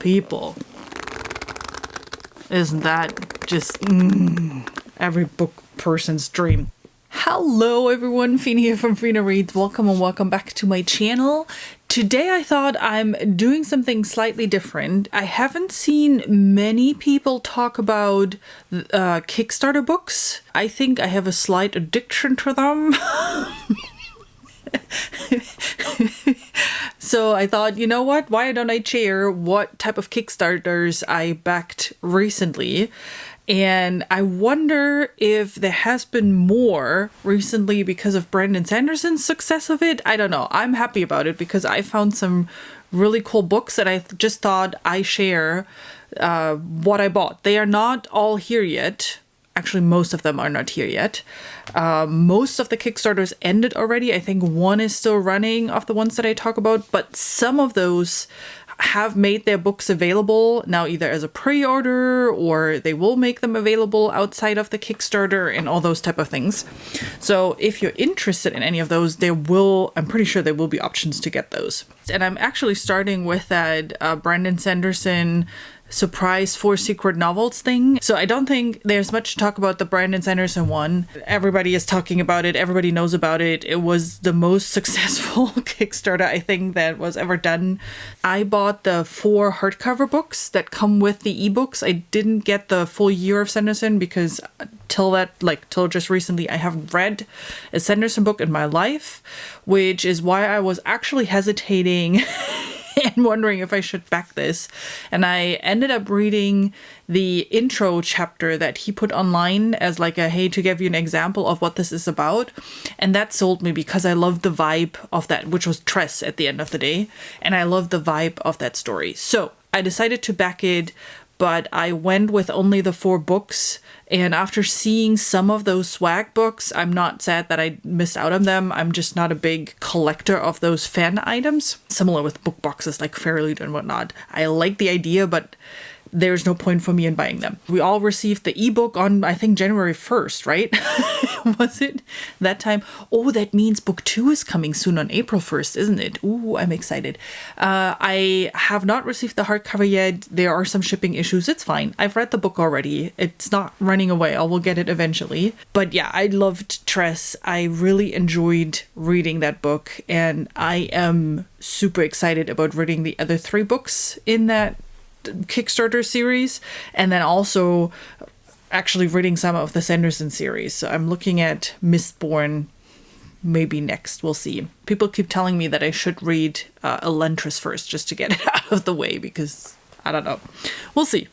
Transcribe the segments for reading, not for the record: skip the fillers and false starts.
people. Isn't that just every book person's dream? Hello everyone, Fina here from Fina Reads. Welcome and welcome back to my channel. Today I thought I'm doing something slightly different. I haven't seen many people talk about Kickstarter books. I think I have a slight addiction to them. So I thought, you know what? Why don't I share what type of Kickstarters I backed recently? And I wonder if there has been more recently because of Brandon Sanderson's success of it. I don't know. I'm happy about it because I found some really cool books that I just thought I share what I bought. They are not all here yet. Actually, most of them are not here yet. Most of the Kickstarters ended already. I think one is still running of the ones that I talk about, but some of those have made their books available now either as a pre-order or they will make them available outside of the Kickstarter and all those type of things. So if you're interested in any of those, I'm pretty sure there will be options to get those. And I'm actually starting with that Brandon Sanderson surprise 4 secret novels thing. So I don't think there's much to talk about the Brandon Sanderson one. Everybody is talking about it. Everybody knows about it. It was the most successful Kickstarter I think that was ever done. I bought the 4 hardcover books that come with the ebooks. I didn't get the full year of Sanderson because till just recently I haven't read a Sanderson book in my life, which is why I was actually hesitating and wondering if I should back this. And I ended up reading the intro chapter that he put online as like a, hey, to give you an example of what this is about. And that sold me because I loved the vibe of that, which was Tress at the end of the day. And I loved the vibe of that story. So I decided to back it, but I went with only the 4 books. And after seeing some of those swag books, I'm not sad that I missed out on them. I'm just not a big collector of those fan items. Similar with book boxes like Fairyloot and whatnot. I like the idea, but there's no point for me in buying them. We all received the ebook on, I think, January 1st, right? Was it that time? Oh, that means book 2 is coming soon on April 1st, isn't it? Ooh, I'm excited. I have not received the hardcover yet. There are some shipping issues. It's fine. I've read the book already. It's not running away. I will get it eventually. But yeah, I loved Tress. I really enjoyed reading that book. And I am super excited about reading the other 3 books in that Kickstarter series, and then also actually reading some of the Sanderson series. So I'm looking at Mistborn maybe next. We'll see. People keep telling me that I should read Elantris first just to get it out of the way because I don't know. We'll see.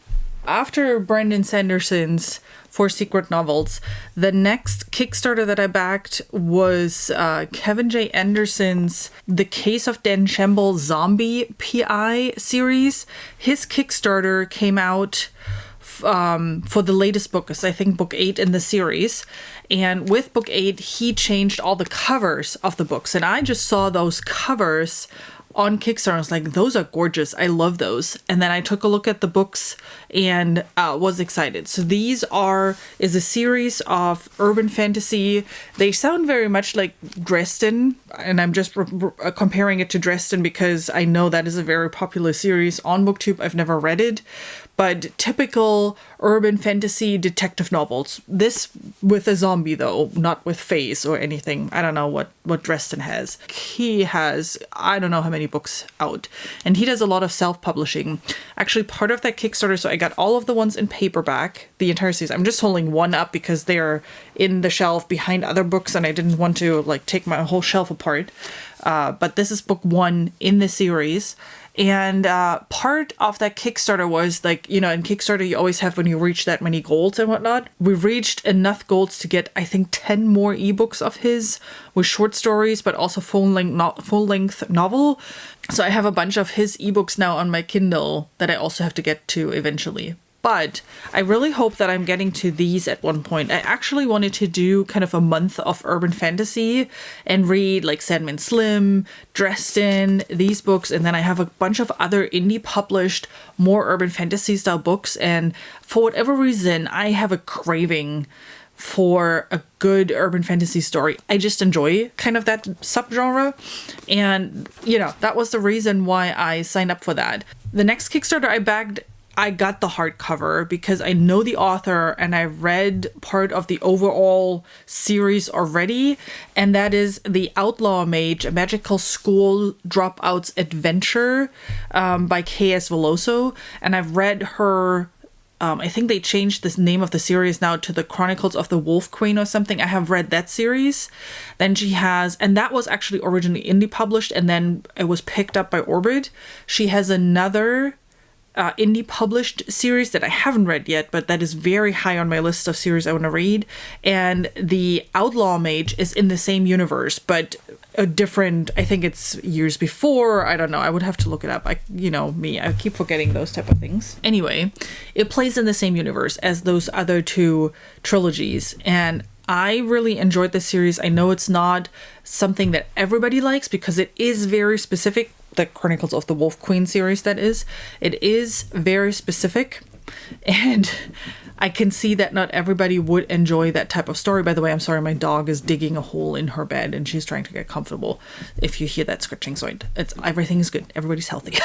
After Brandon Sanderson's 4 secret novels, the next Kickstarter that I backed was Kevin J. Anderson's The Case of Dan Shamble Zombie PI series. His Kickstarter came out for the latest book, I think book 8 in the series. And with book 8, he changed all the covers of the books. And I just saw those covers on Kickstarter. I was like, those are gorgeous. I love those. And then I took a look at the books and was excited. So these is a series of urban fantasy. They sound very much like Dresden, and I'm just comparing it to Dresden because I know that is a very popular series on BookTube. I've never read it, but typical urban fantasy detective novels. This with a zombie though, not with fays or anything. I don't know what Dresden has. He has, I don't know how many books out, and he does a lot of self-publishing. Actually, part of that Kickstarter, so I got all of the ones in paperback, the entire series. I'm just holding one up because they're in the shelf behind other books and I didn't want to take my whole shelf apart. But this is book 1 in the series. And part of that Kickstarter was in Kickstarter you always have when you reach that many goals and whatnot. We reached enough goals to get, I think, 10 more ebooks of his with short stories, but also full-length novel. So I have a bunch of his ebooks now on my Kindle that I also have to get to eventually. But I really hope that I'm getting to these at one point. I actually wanted to do kind of a month of urban fantasy and read like Sandman Slim, Dresden, these books. And then I have a bunch of other indie published, more urban fantasy style books. And for whatever reason, I have a craving for a good urban fantasy story. I just enjoy kind of that subgenre. And, that was the reason why I signed up for that. The next Kickstarter I bagged, I got the hardcover because I know the author and I read part of the overall series already. And that is the Outlaw Mage, a magical school dropouts adventure by K.S. Veloso. And I've read her... I think they changed the name of the series now to the Chronicles of the Wolf Queen or something. I have read that series. Then she has, and that was actually originally indie published, and then it was picked up by Orbit. She has another indie published series that I haven't read yet, but that is very high on my list of series I want to read. And the Outlaw Mage is in the same universe, but a different, I think it's years before. I don't know. I would have to look it up. Me, I keep forgetting those type of things. Anyway, it plays in the same universe as those other two trilogies. And I really enjoyed this series. I know it's not something that everybody likes because it is very specific. The Chronicles of the Wolf Queen series, that is. It is very specific. And I can see that not everybody would enjoy that type of story. By the way, I'm sorry, my dog is digging a hole in her bed and she's trying to get comfortable. If you hear that scratching sound, everything is good. Everybody's healthy.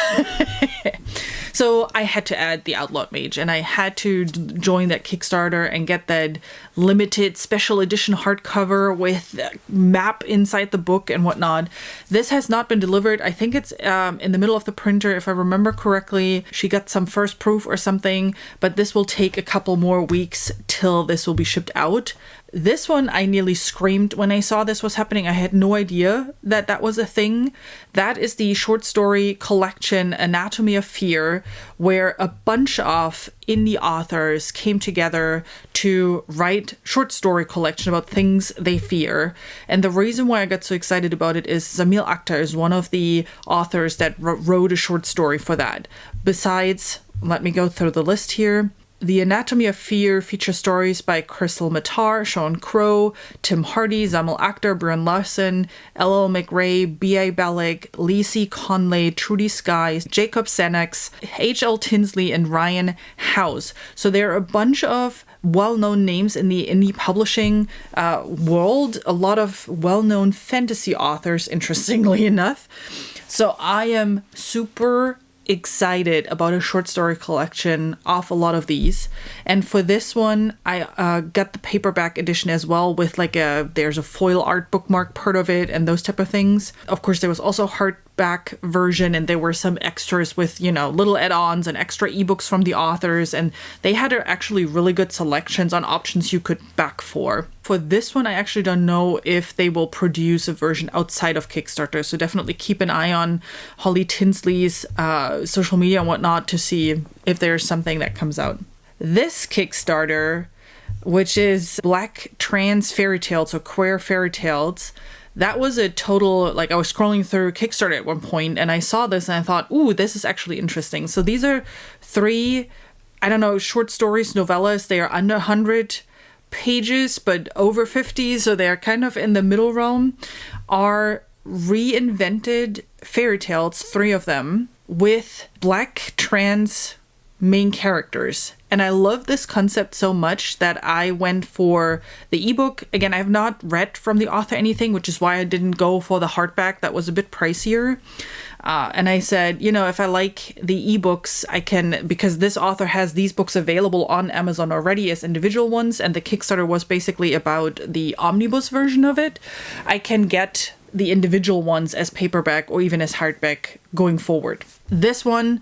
So I had to add the Outlaw Mage, and I had to join that Kickstarter and get that limited special edition hardcover with a map inside the book and whatnot. This has not been delivered. I think it's in the middle of the printer, if I remember correctly. She got some first proof or something, but this will take a couple more weeks till this will be shipped out. This one, I nearly screamed when I saw this was happening. I had no idea that that was a thing. That is the short story collection Anatomy of Fear, where a bunch of indie authors came together to write short story collection about things they fear. And the reason why I got so excited about it is Zamil Akhtar is one of the authors that wrote a short story for that. Besides, let me go through the list here. The Anatomy of Fear features stories by Crystal Matar, Sean Crow, Tim Hardy, Zamil Akhtar, Bjorn Larson, L.L. McRae, B.A. Bellick, Lacey Conley, Trudy Skies, Jacob Senex, H.L. Tinsley, and Ryan House. So there are a bunch of well-known names in the indie publishing world, a lot of well-known fantasy authors, interestingly enough. So I am super excited about a short story collection of a lot of these. And for this one, I got the paperback edition as well with there's a foil art bookmark part of it and those type of things. Of course, there was also hardback version, and there were some extras with, little add-ons and extra ebooks from the authors, and they had actually really good selections on options you could back for. For this one, I actually don't know if they will produce a version outside of Kickstarter, so definitely keep an eye on Holly Tinsley's social media and whatnot to see if there's something that comes out. This Kickstarter, which is Black Trans Fairy Tales, or Queer Fairy Tales, that was a total, I was scrolling through Kickstarter at one point and I saw this and I thought, ooh, this is actually interesting. So these are 3, short stories, novellas. They are under 100 pages, but over 50, so they're kind of in the middle realm, are reinvented fairy tales, 3 of them, with Black trans main characters. And I love this concept so much that I went for the ebook. Again, I have not read from the author anything, which is why I didn't go for the hardback. That was a bit pricier. And I said, if I like the ebooks, I can, because this author has these books available on Amazon already as individual ones, and the Kickstarter was basically about the omnibus version of it, I can get the individual ones as paperback or even as hardback going forward. This one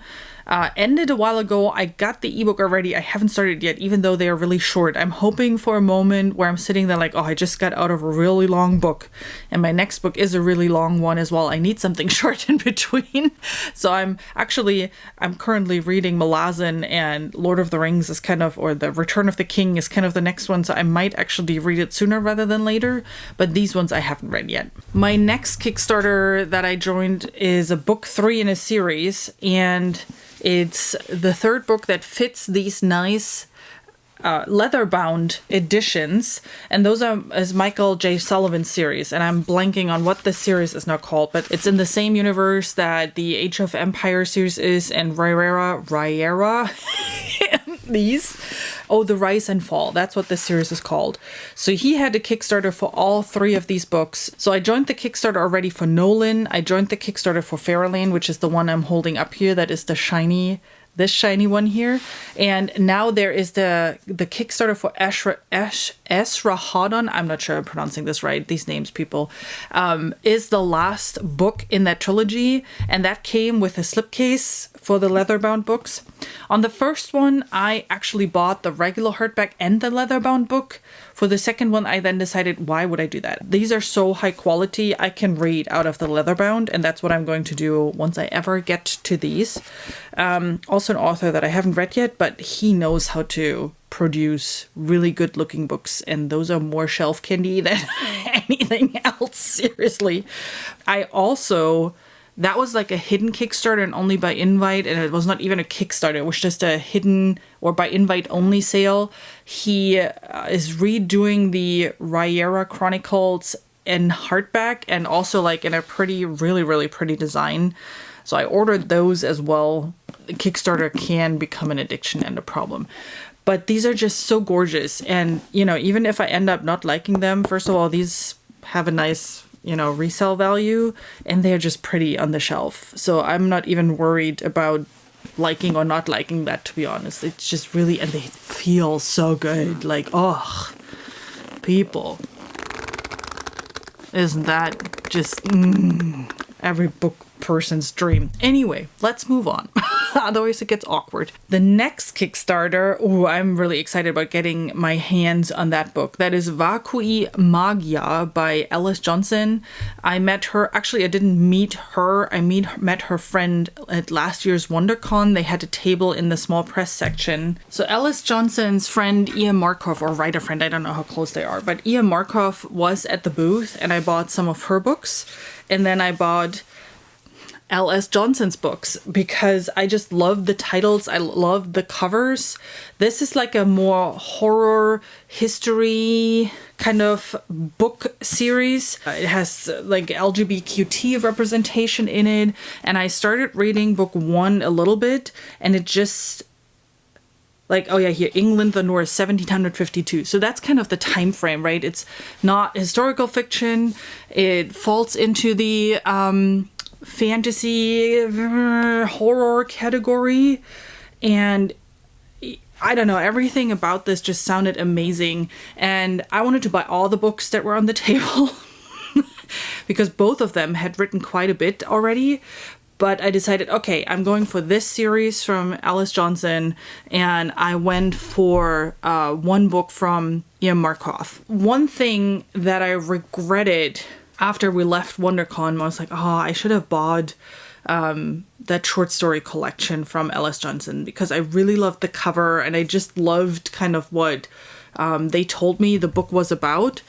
ended a while ago. I got the ebook already. I haven't started yet, even though they are really short. I'm hoping for a moment where I'm sitting there I just got out of a really long book, and my next book is a really long one as well. I need something short in between. So I'm currently reading Malazan, and Lord of the Rings is or the Return of the King is kind of the next one. So I might actually read it sooner rather than later, but these ones I haven't read yet. My next Kickstarter that I joined is a book 3 in a series, and it's the 3rd book that fits these nice leather-bound editions, and those are as Michael J. Sullivan series, and I'm blanking on what the series is now called, but it's in the same universe that the Age of Empire series is, and Ryera these. Oh, The Rise and Fall. That's what this series is called. So he had a Kickstarter for all 3 of these books. So I joined the Kickstarter already for Nolan. I joined the Kickstarter for Fairlane, which is the one I'm holding up here. That is this shiny one here. And now there is the Kickstarter for Esrahaddon. I'm not sure I'm pronouncing this right. These names, people. Is the last book in that trilogy. And that came with a slipcase for the leather-bound books. On the first one, I actually bought the regular hardback and the leather-bound book. For the second one, I then decided, why would I do that? These are so high quality, I can read out of the leather-bound, and that's what I'm going to do once I ever get to these. Also an author that I haven't read yet, but he knows how to produce really good looking books, and those are more shelf candy than anything else, seriously. That was like a hidden Kickstarter and only by invite, and it was not even a Kickstarter. It was just a hidden or by invite only sale. He is redoing the Riera Chronicles in hardback and also like in a really, really pretty design. So I ordered those as well. Kickstarter can become an addiction and a problem. But these are just so gorgeous. And, even if I end up not liking them, first of all, these have a nice resale value, and they're just pretty on the shelf. So I'm not even worried about liking or not liking that, to be honest. It's just really, and they feel so good. Like, oh, people. Isn't that just every book person's dream? Anyway, let's move on. Otherwise it gets awkward. The next Kickstarter, I'm really excited about getting my hands on that book. That is Vacui Magia by Alice Johnson. I met her, actually I didn't meet her, I met her friend at last year's WonderCon. They had a table in the small press section. So Alice Johnson's friend Ian Markov, or writer friend, I don't know how close they are, but Ian Markov was at the booth and I bought some of her books. And then I bought L.S. Johnson's books because I just love the titles. I love the covers. This is like a more horror history kind of book series. It has like LGBTQ representation in it. And I started reading book 1 a little bit, and it just here, England the North, 1752. So that's kind of the time frame, right? It's not historical fiction. It falls into the fantasy horror category, and I don't know, everything about this just sounded amazing, and I wanted to buy all the books that were on the table because both of them had written quite a bit already. But I decided, okay, I'm going for this series from Alice Johnson, and I went for one book from Ian Markov. One thing that I regretted after we left WonderCon, I was like, I should have bought that short story collection from Alice Johnson because I really loved the cover and I just loved kind of what they told me the book was about.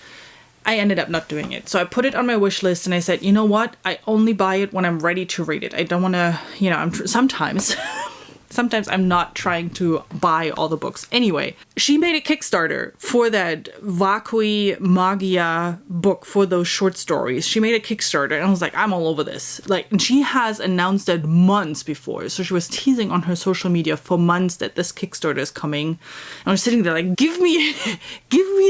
I ended up not doing it. So I put it on my wish list and I said, you know what? I only buy it when I'm ready to read it. I don't want to, sometimes I'm not trying to buy all the books. Anyway, she made a Kickstarter for that Vacui Magia book for those short stories. She made a Kickstarter and I was like, I'm all over this. And she has announced it months before. So she was teasing on her social media for months that this Kickstarter is coming. And I was sitting there like, give me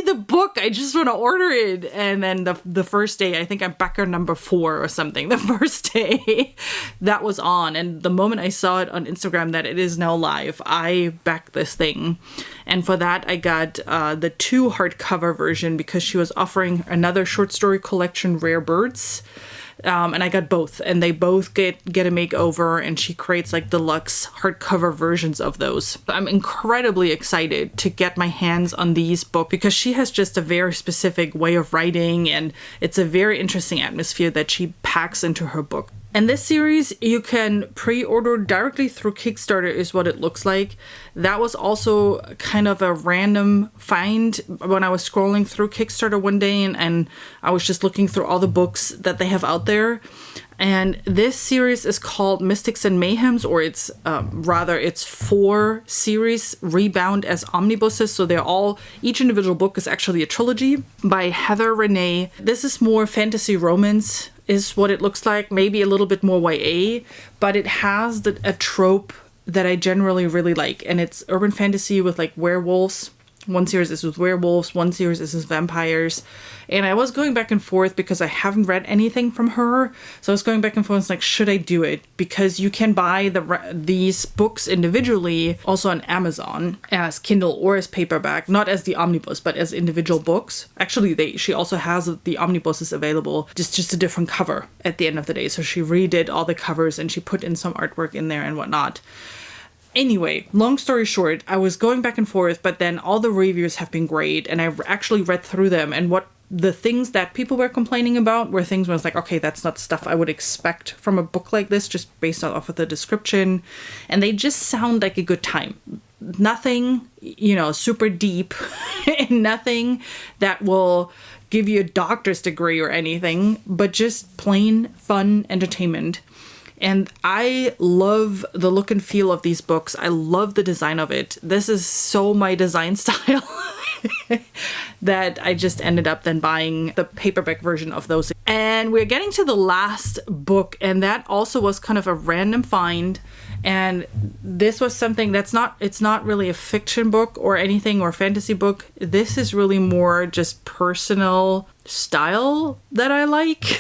the book. I just want to order it. And then the first day, I think I'm backer number 4 or something. The first day that was on. And the moment I saw it on Instagram that it is now live, I backed this thing. And for that, I got the 2 hardcover version because she was offering another short story collection, Rare Birds. And I got both, and they both get a makeover, and she creates like deluxe hardcover versions of those. I'm incredibly excited to get my hands on these books because she has just a very specific way of writing, and it's a very interesting atmosphere that she packs into her book. And this series you can pre-order directly through Kickstarter is what it looks like. That was also kind of a random find when I was scrolling through Kickstarter one day and I was just looking through all the books that they have out there. And this series is called Mystics and Mayhems, or it's 4 series rebound as omnibuses. So each individual book is actually a trilogy by Heather Renee. This is more fantasy romance is what it looks like, maybe a little bit more YA, but it has a trope that I generally really like. And it's urban fantasy with like werewolves. One series is with werewolves, one series is with vampires. And I was going back and forth because I haven't read anything from her. So I was going back and forth, like, should I do it? Because you can buy these books individually also on Amazon as Kindle or as paperback, not as the omnibus, but as individual books. Actually, she also has the omnibuses available, just a different cover at the end of the day. So she redid all the covers and she put in some artwork in there and whatnot. Anyway, long story short, I was going back and forth, but then all the reviews have been great, and I actually read through them, and what the things that people were complaining about were things where I was like, okay, that's not stuff I would expect from a book like this, just based off of the description, and they just sound like a good time. Nothing, super deep, and nothing that will give you a doctor's degree or anything, but just plain fun entertainment. And I love the look and feel of these books. I love the design of it. This is so my design style that I just ended up then buying the paperback version of those. And we're getting to the last book, and that also was kind of a random find. And this was something it's not really a fiction book or anything or fantasy book. This is really more just personal style that I like.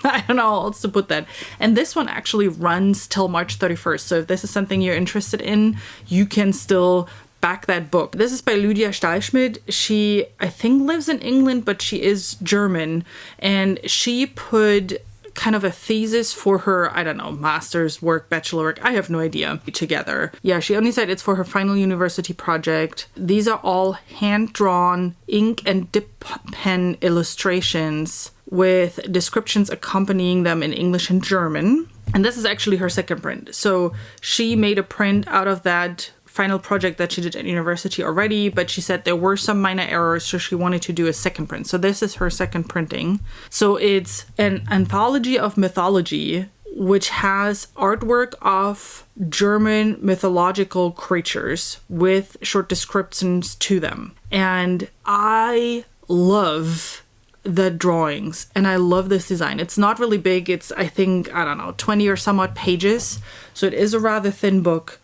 I don't know how else to put that. And this one actually runs till March 31st. So if this is something you're interested in, you can still back that book. This is by Lydia Stahlschmidt. She, I think, lives in England, but she is German. And she put kind of a thesis for her, I don't know, master's work, bachelor work, I have no idea, together. Yeah, she only said it's for her final university project. These are all hand-drawn ink and dip pen illustrations with descriptions accompanying them in English and German. And this is actually her second print. So she made a print out of that final project that she did at university already, but she said there were some minor errors, so she wanted to do a second print. So this is her second printing. So it's an Anthology of Mythology, which has artwork of German mythological creatures with short descriptions to them. And I love the drawings and I love this design. It's not really big. It's, I think, 20 or somewhat pages. So it is a rather thin book.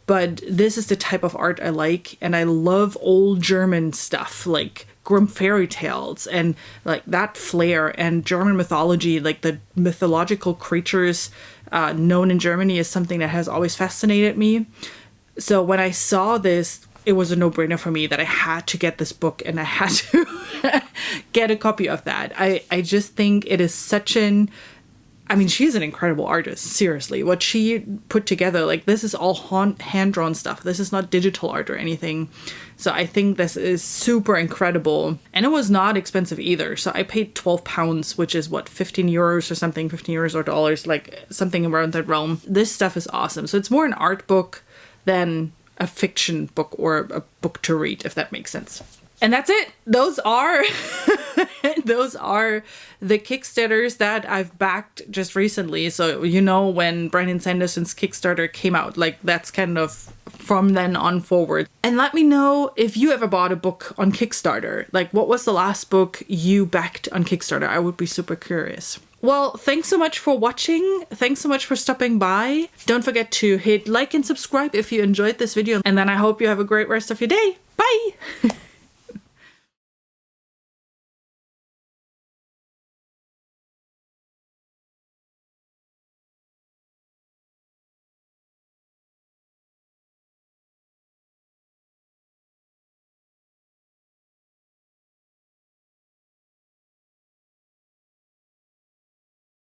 But this is the type of art I like, and I love old German stuff, like Grimm fairy tales, and like that flair, and German mythology, like the mythological creatures known in Germany is something that has always fascinated me. So when I saw this, it was a no-brainer for me that I had to get this book, and I had to get a copy of that. I just think it is such an... I mean, she's an incredible artist, seriously. What she put together, like, this is all hand-drawn stuff. This is not digital art or anything. So I think this is super incredible. And it was not expensive either. So I paid £12, which is, 15 euros or something, 15 euros or dollars, like something around that realm. This stuff is awesome. So it's more an art book than a fiction book or a book to read, if that makes sense. And that's it. Those are the Kickstarters that I've backed just recently. So, when Brandon Sanderson's Kickstarter came out, like, that's kind of from then on forward. And let me know if you ever bought a book on Kickstarter. Like, what was the last book you backed on Kickstarter? I would be super curious. Well, thanks so much for watching. Thanks so much for stopping by. Don't forget to hit like and subscribe if you enjoyed this video. And then I hope you have a great rest of your day. Bye!